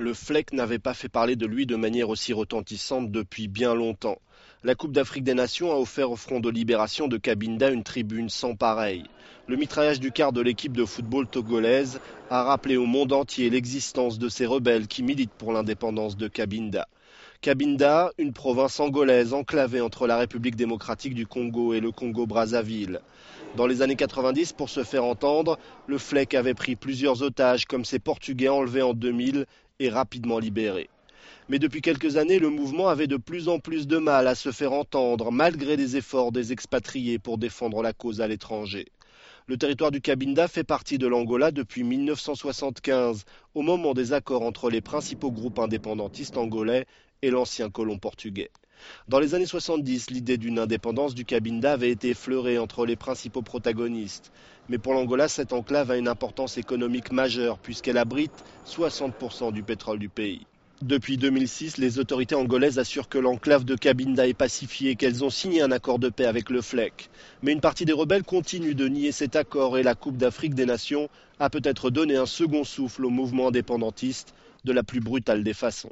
Le FLEC n'avait pas fait parler de lui de manière aussi retentissante depuis bien longtemps. La Coupe d'Afrique des Nations a offert au Front de Libération de Cabinda une tribune sans pareille. Le mitraillage du quart de l'équipe de football togolaise a rappelé au monde entier l'existence de ces rebelles qui militent pour l'indépendance de Cabinda. Cabinda, une province angolaise enclavée entre la République démocratique du Congo et le Congo-Brazzaville. Dans les années 90, pour se faire entendre, le FLEC avait pris plusieurs otages comme ces Portugais enlevés en 2000 et rapidement libérés. Mais depuis quelques années, le mouvement avait de plus en plus de mal à se faire entendre malgré les efforts des expatriés pour défendre la cause à l'étranger. Le territoire du Cabinda fait partie de l'Angola depuis 1975, au moment des accords entre les principaux groupes indépendantistes angolais et l'ancien colon portugais. Dans les années 70, l'idée d'une indépendance du Cabinda avait été effleurée entre les principaux protagonistes. Mais pour l'Angola, cette enclave a une importance économique majeure puisqu'elle abrite 60% du pétrole du pays. Depuis 2006, les autorités angolaises assurent que l'enclave de Cabinda est pacifiée et qu'elles ont signé un accord de paix avec le FLEC. Mais une partie des rebelles continue de nier cet accord et la Coupe d'Afrique des Nations a peut-être donné un second souffle au mouvement indépendantiste de la plus brutale des façons.